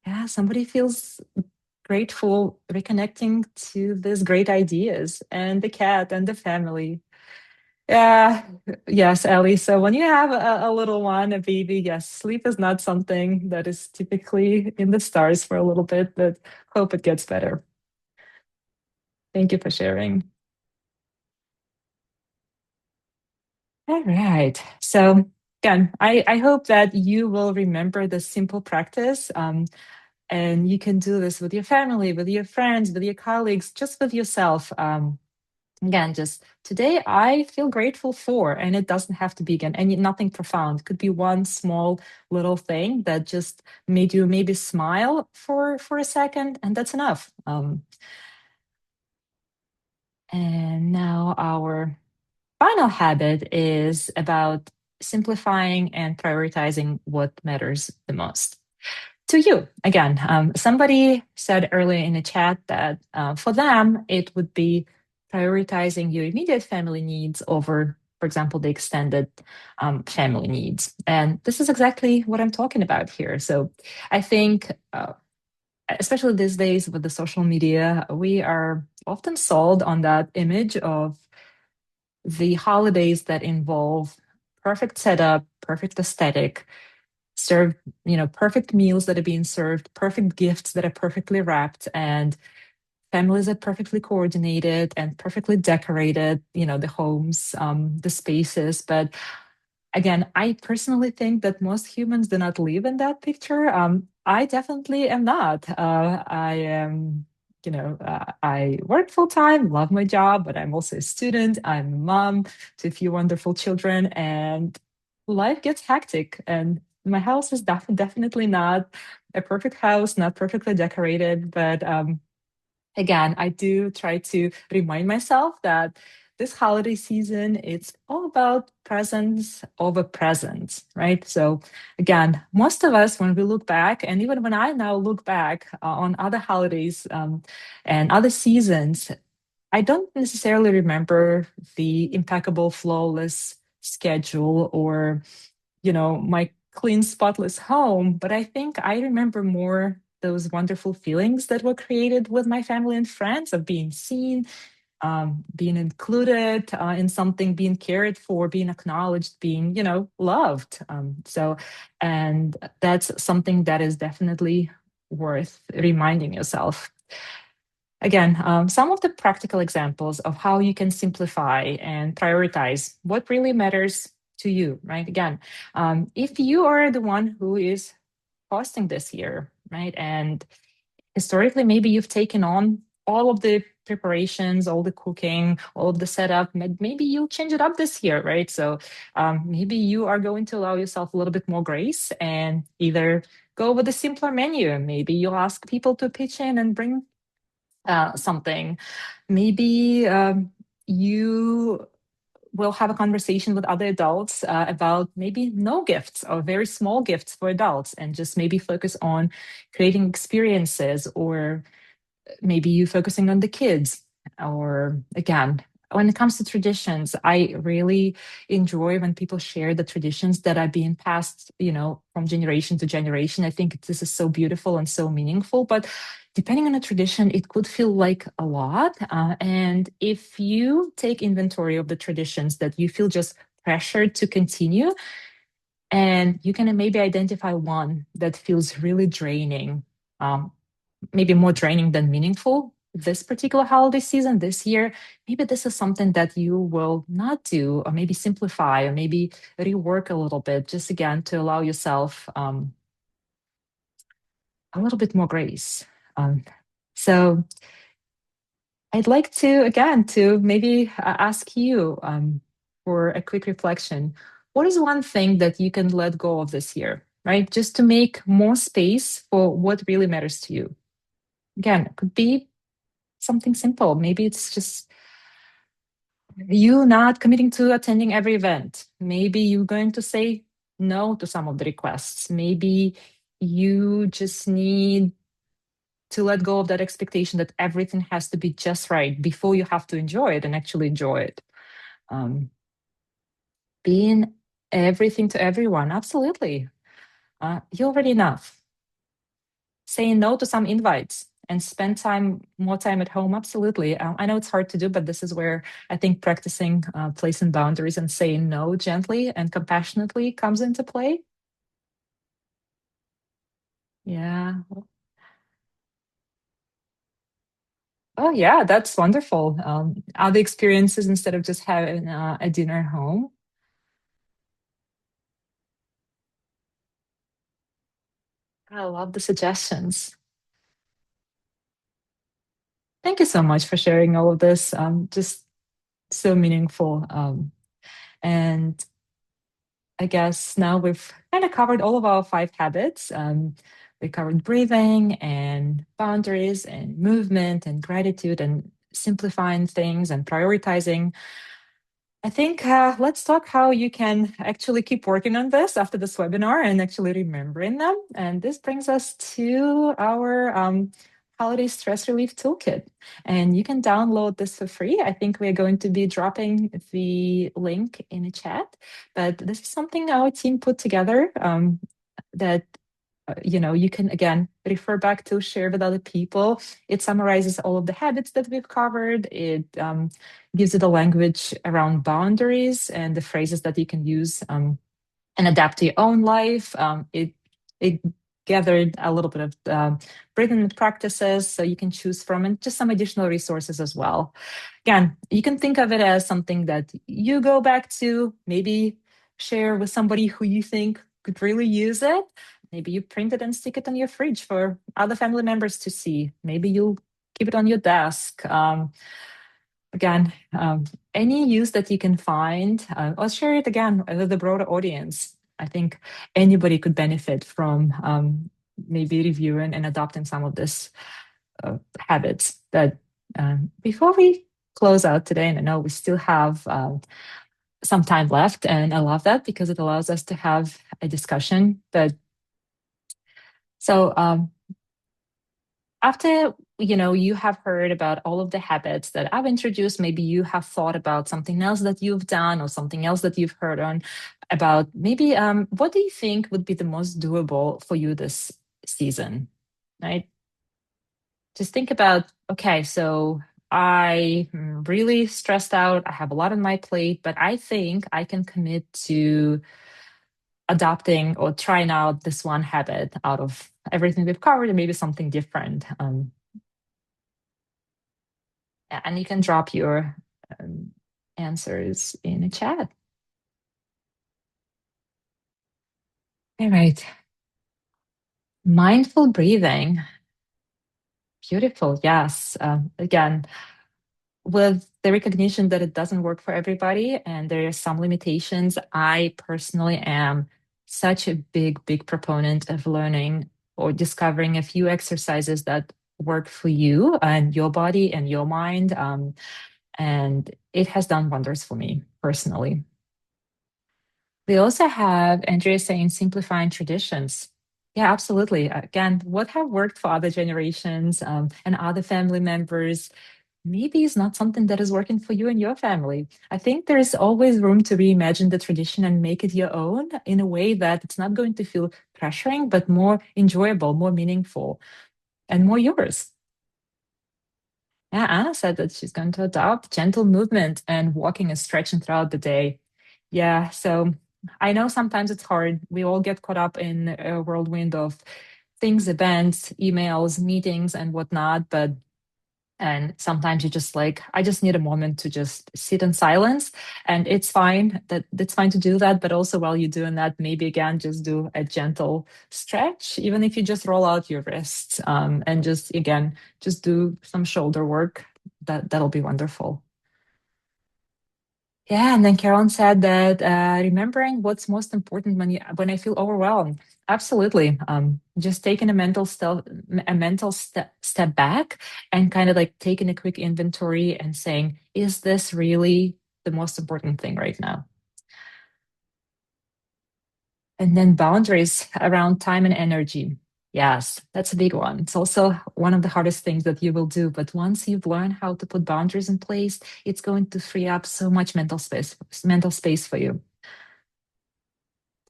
Speaker 2: Yeah, somebody feels grateful reconnecting to these great ideas and the cat and the family. Yeah, yes, Ellie. So when you have a little one, a baby, yes, sleep is not something that is typically in the stars for a little bit, but hope it gets better. Thank you for sharing. All right. So again, I hope that you will remember the simple practice. And you can do this with your family, with your friends, with your colleagues, just with yourself. Again, just today I feel grateful for, and it doesn't have to be again any nothing profound. It could be one small little thing that just made you maybe smile for a second, and that's enough. And now our final habit is about simplifying and prioritizing what matters the most to you. Again, somebody said earlier in the chat that for them, it would be prioritizing your immediate family needs over, for example, the extended family needs. And this is exactly what I'm talking about here. So I think, especially these days with the social media, we are often sold on that image of the holidays that involve perfect setup, perfect aesthetic, served, perfect meals that are being served, perfect gifts that are perfectly wrapped, and families are perfectly coordinated and perfectly decorated, the homes, the spaces. But again, I personally think that most humans do not live in that picture. I definitely am not. I am, I work full time, love my job, but I'm also a student. I'm a mom to a few wonderful children, and life gets hectic. And my house is definitely not a perfect house, not perfectly decorated, but again, I do try to remind myself that this holiday season, it's all about presence over presence, right? So again, most of us, when we look back, and even when I now look back on other holidays and other seasons, I don't necessarily remember the impeccable, flawless schedule or my clean, spotless home. But I think I remember more those wonderful feelings that were created with my family and friends of being seen, being included in something, being cared for, being acknowledged, being, loved. And that's something that is definitely worth reminding yourself. Again, some of the practical examples of how you can simplify and prioritize what really matters to you, right? Again, if you are the one who is hosting this year, right? And historically, maybe you've taken on all of the preparations, all the cooking, all of the setup. Maybe you'll change it up this year, right? So maybe you are going to allow yourself a little bit more grace and either go with a simpler menu. Maybe you'll ask people to pitch in and bring something. Maybe you will have a conversation with other adults about maybe no gifts or very small gifts for adults and just maybe focus on creating experiences, or maybe you focusing on the kids. Or again, when it comes to traditions, I really enjoy when people share the traditions that are being passed, from generation to generation. I think this is so beautiful and so meaningful. But depending on the tradition, it could feel like a lot. And if you take inventory of the traditions that you feel just pressured to continue, and you can maybe identify one that feels really draining, um, maybe more draining than meaningful this particular holiday season this year, maybe this is something that you will not do, or maybe simplify, or maybe rework a little bit, just again to allow yourself a little bit more grace. So I'd like to again to maybe ask you for a quick reflection. What is one thing that you can let go of this year, right? Just to make more space for what really matters to you. Again, it could be something simple. Maybe it's just you not committing to attending every event. Maybe you're going to say no to some of the requests. Maybe you just need to let go of that expectation that everything has to be just right before you have to enjoy it and actually enjoy it. Um, being everything to everyone, absolutely. You're already enough. Saying no to some invites and spend more time at home, absolutely. I know it's hard to do, but this is where I think practicing placing boundaries and saying no gently and compassionately comes into play. Yeah. Oh, yeah, that's wonderful. Other experiences instead of just having a dinner home. I love the suggestions. Thank you so much for sharing all of this. Just so meaningful. And I guess now we've kind of covered all of our 5 habits. We covered breathing and boundaries and movement and gratitude and simplifying things and prioritizing. I think let's talk how you can actually keep working on this after this webinar and actually remembering them. And this brings us to our holiday stress relief toolkit. And you can download this for free. I think we're going to be dropping the link in the chat, but this is something our team put together that you can again refer back to, share with other people. It summarizes all of the habits that we've covered. It gives you the language around boundaries and the phrases that you can use and adapt to your own life. It gathered a little bit of breathing practices so you can choose from, and just some additional resources as well. Again, you can think of it as something that you go back to, maybe share with somebody who you think could really use it. Maybe you print it and stick it on your fridge for other family members to see. Maybe you'll keep it on your desk. Again, any use that you can find, or share it again with the broader audience. I think anybody could benefit from maybe reviewing and adopting some of this habits. That before we close out today, and I know we still have some time left, and I love that because it allows us to have a discussion. But so after you have heard about all of the habits that I've introduced, maybe you have thought about something else that you've done or something else that you've heard on about. Maybe what do you think would be the most doable for you this season, right? Just think about, okay, so I'm really stressed out, I have a lot on my plate, but I think I can commit to adopting or trying out this one habit out of everything we've covered, and maybe something different. And you can drop your answers in a chat. All right. Mindful breathing. Beautiful. Yes. Again, with the recognition that it doesn't work for everybody and there are some limitations, I personally am such a big, big proponent of learning or discovering a few exercises that work for you and your body and your mind. And it has done wonders for me personally. We also have Andrea saying simplifying traditions. Yeah, absolutely. Again, what have worked for other generations and other family members maybe is not something that is working for you and your family. I think there is always room to reimagine the tradition and make it your own in a way that it's not going to feel pressuring, but more enjoyable, more meaningful, and more yours. Yeah, Anna said that she's going to adopt gentle movement and walking and stretching throughout the day. Yeah, so I know sometimes it's hard. We all get caught up in a whirlwind of things, events, emails, meetings, and whatnot. And sometimes you just like, I just need a moment to just sit in silence. And it's fine that it's fine to do that. But also while you're doing that, maybe again, just do a gentle stretch, even if you just roll out your wrists and just again, just do some shoulder work. That'll be wonderful. Yeah, and then Carolyn said that remembering what's most important when I feel overwhelmed. Absolutely. Just taking a mental step back and kind of like taking a quick inventory and saying, is this really the most important thing right now? And then boundaries around time and energy. Yes, that's a big one. It's also one of the hardest things that you will do. But once you've learned how to put boundaries in place, it's going to free up so much mental space for you.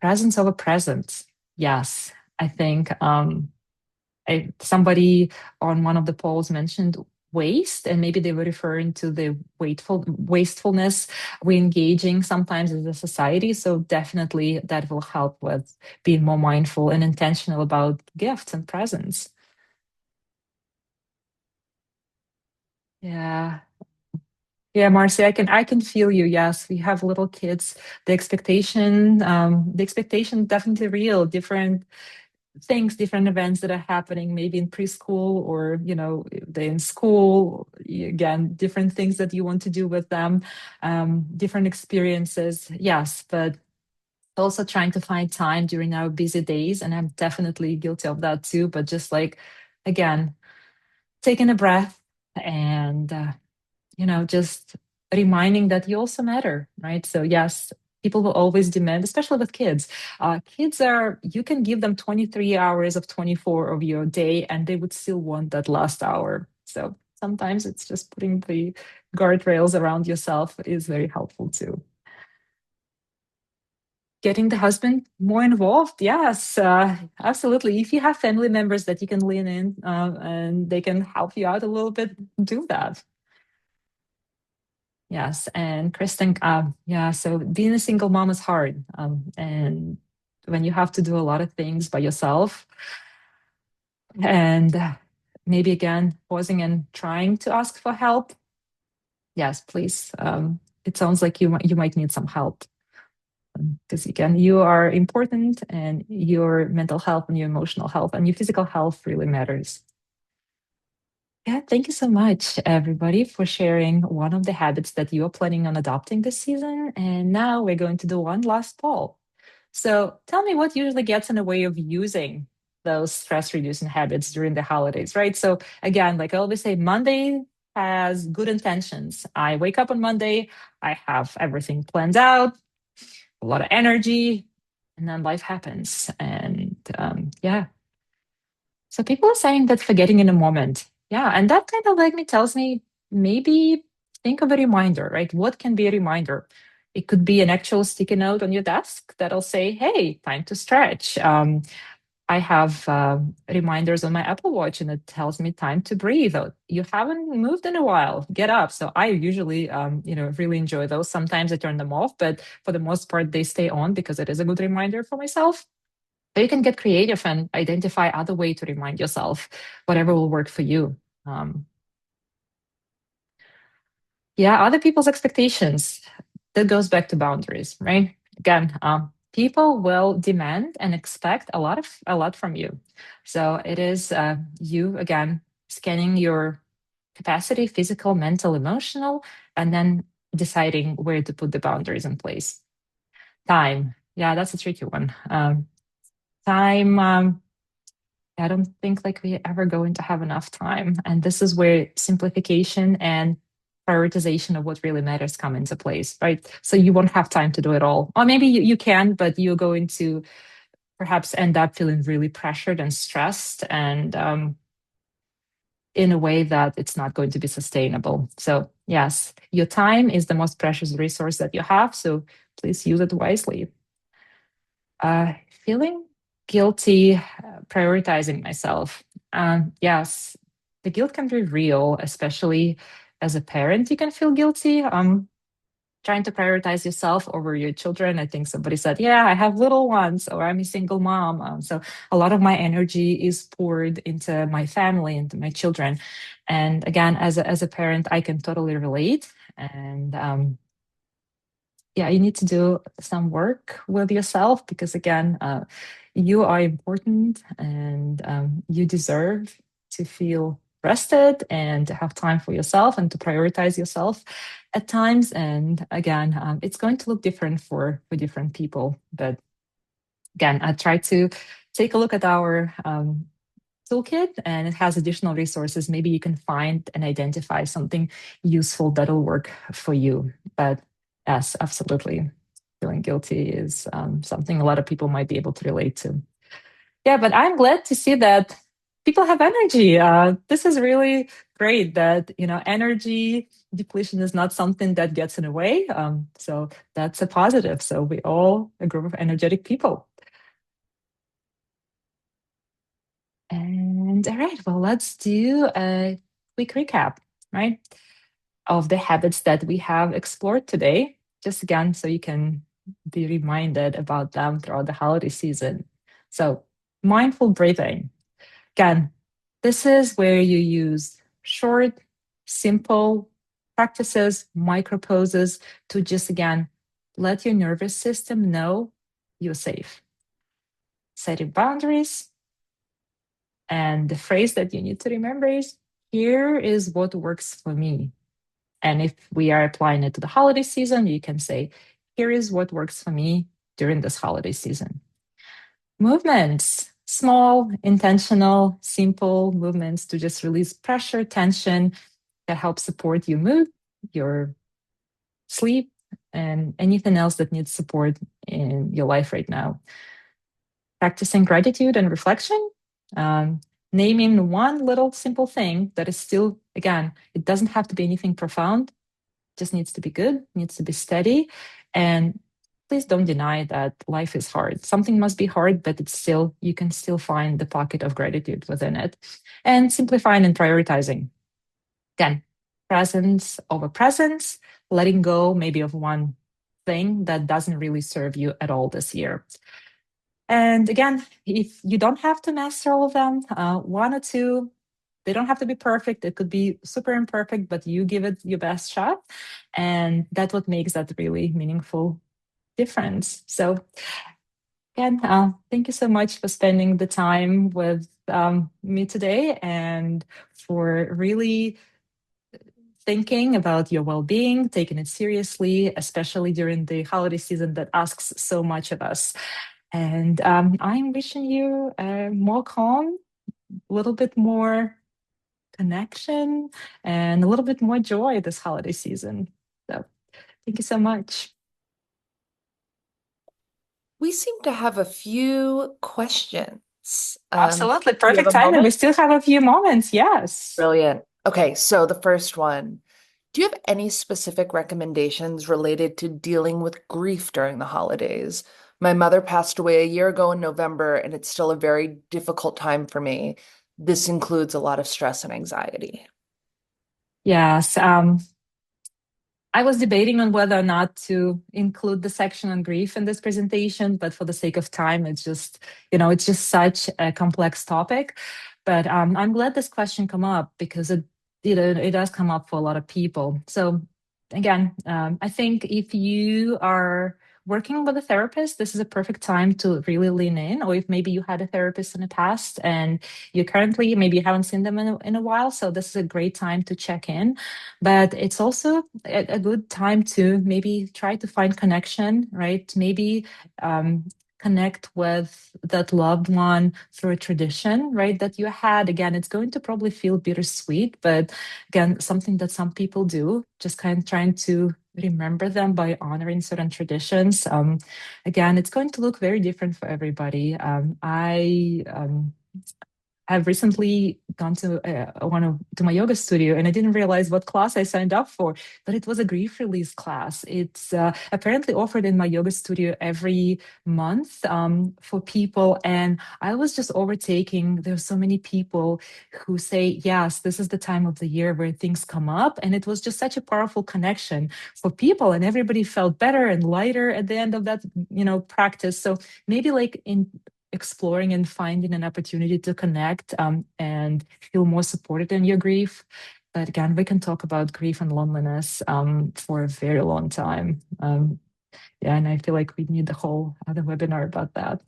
Speaker 2: Presence over presence. Yes, I think somebody on one of the polls mentioned waste, and maybe they were referring to the wastefulness we're engaging sometimes as a society. So definitely that will help with being more mindful and intentional about gifts and presents. Yeah. Yeah, Marcy, I can feel you. Yes, we have little kids. The expectation definitely real, different things, different events that are happening, maybe in preschool or, they're in school, again, different things that you want to do with them, different experiences. Yes, but also trying to find time during our busy days. And I'm definitely guilty of that too. But just like, again, taking a breath and, just reminding that you also matter, right? So, yes, people will always demand, especially with kids. You can give them 23 hours of 24 of your day, and they would still want that last hour. So, sometimes it's just putting the guardrails around yourself is very helpful too. Getting the husband more involved, yes, absolutely. If you have family members that you can lean in and they can help you out a little bit, do that. Yes, and Kristen, yeah, so being a single mom is hard. And when you have to do a lot of things by yourself, and maybe again, pausing and trying to ask for help, yes, please. It sounds like you might need some help. Because again, you are important, and your mental health and your emotional health and your physical health really matters. Yeah, thank you so much, everybody, for sharing one of the habits that you are planning on adopting this season. And now we're going to do one last poll. So tell me what usually gets in the way of using those stress reducing habits during the holidays, right? So again, like I always say, Monday has good intentions. I wake up on Monday, I have everything planned out, a lot of energy, and then life happens. And yeah, so people are saying that forgetting in a moment. Yeah. And that kind of like me tells me maybe think of a reminder, right? What can be a reminder? It could be an actual sticky note on your desk that'll say, hey, time to stretch. I have reminders on my Apple Watch, and it tells me time to breathe. Or, you haven't moved in a while, get up. So I usually, really enjoy those. Sometimes I turn them off, but for the most part, they stay on because it is a good reminder for myself. But you can get creative and identify other way to remind yourself, whatever will work for you. Um, yeah, other people's expectations. That goes back to boundaries, right? Again, people will demand and expect a lot from you. So it is you again scanning your capacity, physical, mental, emotional, and then deciding where to put the boundaries in place. Time, yeah, that's a tricky one. Time. I don't think like we ever going to have enough time. And this is where simplification and prioritization of what really matters come into place, right? So you won't have time to do it all. Or maybe you can, but you're going to perhaps end up feeling really pressured and stressed and in a way that it's not going to be sustainable. So yes, your time is the most precious resource that you have. So please use it wisely. Uh, Feeling guilty, prioritizing myself. Yes, the guilt can be real, especially as a parent. You can feel guilty. Trying to prioritize yourself over your children. I think somebody said, "Yeah, I have little ones," or "I'm a single mom." So a lot of my energy is poured into my family, into my children. And again, as a parent, I can totally relate. And yeah, you need to do some work with yourself because again, you are important, and you deserve to feel rested and to have time for yourself and to prioritize yourself at times. And again, it's going to look different for different people. But again, I try to take a look at our toolkit, and it has additional resources. Maybe you can find and identify something useful that'll work for you. But yes, absolutely. Feeling guilty is something a lot of people might be able to relate to. Yeah, but I'm glad to see that people have energy. This is really great that, energy depletion is not something that gets in the way. So that's a positive. So we all a group of energetic people. And all right, well, let's do a quick recap, right, of the habits that we have explored today. Just again, so you can be reminded about them throughout the holiday season. So, mindful breathing. Again, this is where you use short, simple practices, micro poses to just again let your nervous system know you're safe. Setting boundaries, And the phrase that you need to remember is, here is what works for me. And if we are applying it to the holiday season, you can say, here is what works for me during this holiday season. Movements, small, intentional, simple movements to just release pressure, tension that help support your mood, your sleep, and anything else that needs support in your life right now. Practicing gratitude and reflection, naming one little simple thing that is still, again, it doesn't have to be anything profound, just needs to be good, needs to be steady. And please don't deny that life is hard. Something must be hard, but it's still, you can still find the pocket of gratitude within it. And simplifying and prioritizing. Again, presence over presence, letting go maybe of one thing that doesn't really serve you at all this year. And again, if you don't have to master all of them, one or two, they don't have to be perfect. It could be super imperfect, but you give it your best shot. And that's what makes that really meaningful difference. So again, thank you so much for spending the time with me today and for really thinking about your well-being, taking it seriously, especially during the holiday season that asks so much of us. And I'm wishing you more calm, a little bit more connection, and a little bit more joy this holiday season. So thank you so much.
Speaker 1: We seem to have a few questions.
Speaker 2: Absolutely.
Speaker 1: Do you
Speaker 2: Perfect
Speaker 1: have a
Speaker 2: timing. We
Speaker 1: moment?
Speaker 2: still have a few moments. Yes.
Speaker 1: Brilliant. Okay, so the first one. Do you have any specific recommendations related to dealing with grief during the holidays? My mother passed away a year ago in November, and it's still a very difficult time for me. This includes a lot of stress and anxiety.
Speaker 2: Yes. I was debating on whether or not to include the section on grief in this presentation, but for the sake of time, it's just such a complex topic. But I'm glad this question come up because it does come up for a lot of people. So again, I think if you are working with a therapist, this is a perfect time to really lean in. Or if maybe you had a therapist in the past and you currently maybe you haven't seen them in a while, so this is a great time to check in. But it's also a good time to maybe try to find connection, right? Maybe connect with that loved one through a tradition, right? That you had. Again, it's going to probably feel bittersweet, but again, something that some people do, just kind of trying to remember them by honoring certain traditions. Again, it's going to look very different for everybody. I've recently gone to to my yoga studio, and I didn't realize what class I signed up for, but it was a grief release class. It's apparently offered in my yoga studio every month for people, and I was just overtaking. There's so many people who say, "Yes, this is the time of the year where things come up," and it was just such a powerful connection for people, and everybody felt better and lighter at the end of that, practice. So maybe like in exploring and finding an opportunity to connect and feel more supported in your grief. But again, we can talk about grief and loneliness for a very long time. Yeah, and I feel like we need the whole other webinar about that.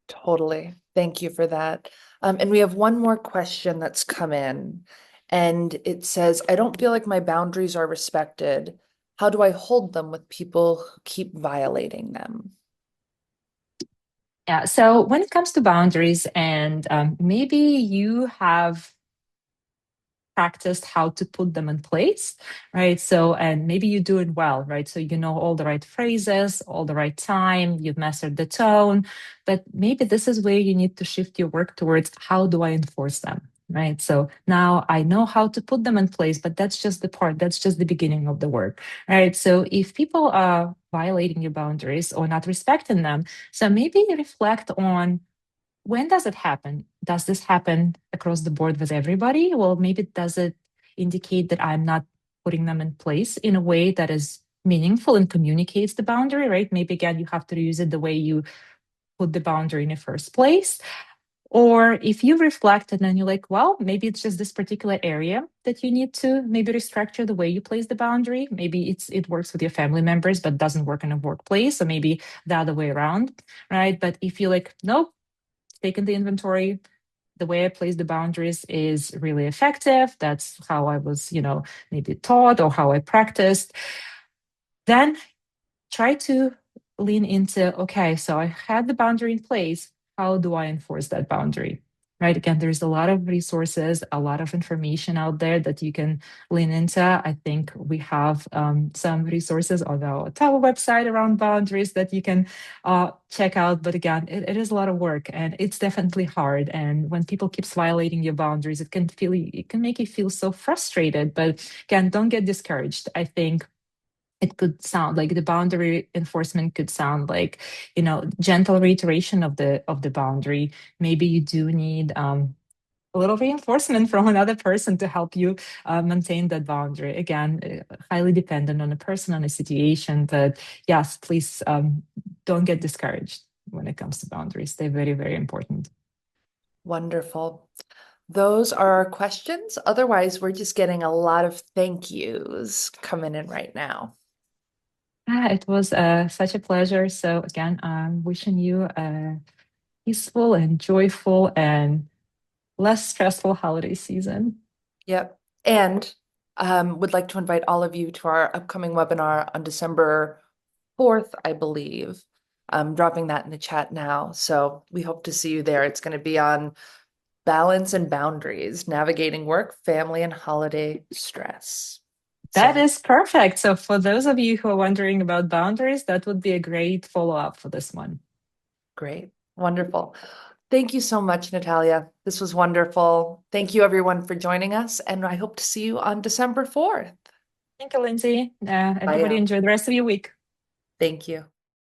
Speaker 1: Totally. Thank you for that. And we have one more question that's come in, and it says, I don't feel like my boundaries are respected. How do I hold them with people who keep violating them?
Speaker 2: Yeah, so when it comes to boundaries, and maybe you have practiced how to put them in place, right? So, and maybe you do it well, right? So you know all the right phrases, all the right time, you've mastered the tone, but maybe this is where you need to shift your work towards how do I enforce them, right? So now I know how to put them in place, but that's just that's just the beginning of the work, right? So if people are violating your boundaries or not respecting them, so maybe reflect on when does it happen? Does this happen across the board with everybody? Well, maybe does it indicate that I'm not putting them in place in a way that is meaningful and communicates the boundary, right? Maybe again, you have to use it the way you put the boundary in the first place. Or if you reflect and then you're like, well, maybe it's just this particular area that you need to maybe restructure the way you place the boundary. Maybe it works with your family members, but doesn't work in a workplace. Or maybe the other way around, right? But if you're like, nope, taken the inventory, the way I place the boundaries is really effective. That's how I was, maybe taught or how I practiced. Then try to lean into, okay, so I had the boundary in place. How do I enforce that boundary? Right. Again, there's a lot of resources, a lot of information out there that you can lean into. I think we have some resources on our website around boundaries that you can check out. But again, it is a lot of work and it's definitely hard. And when people keeps violating your boundaries, it can make you feel so frustrated. But again, don't get discouraged. I think it could sound like the boundary enforcement could sound like gentle reiteration of the boundary. Maybe you do need a little reinforcement from another person to help you maintain that boundary. Again, highly dependent on the person, on the situation, but yes, please don't get discouraged when it comes to boundaries. They're very, very important.
Speaker 1: Wonderful. Those are our questions. Otherwise, we're just getting a lot of thank yous coming in right now.
Speaker 2: It was such a pleasure. So again, I'm wishing you a peaceful and joyful and less stressful holiday season.
Speaker 1: Yep. And would like to invite all of you to our upcoming webinar on December 4th, I believe. I'm dropping that in the chat now. So we hope to see you there. It's going to be on balance and boundaries, navigating work, family, and holiday stress.
Speaker 2: That
Speaker 1: So
Speaker 2: is perfect. So for those of you who are wondering about boundaries, that would be a great follow-up for this one.
Speaker 1: great. Wonderful. Thank you so much, Natalia. This was wonderful. Thank you, everyone, for joining us. And I hope to see you on December 4th.
Speaker 2: Thank you, Lindsay.
Speaker 1: Bye.
Speaker 2: Everybody enjoy the rest of your week.
Speaker 1: Thank you.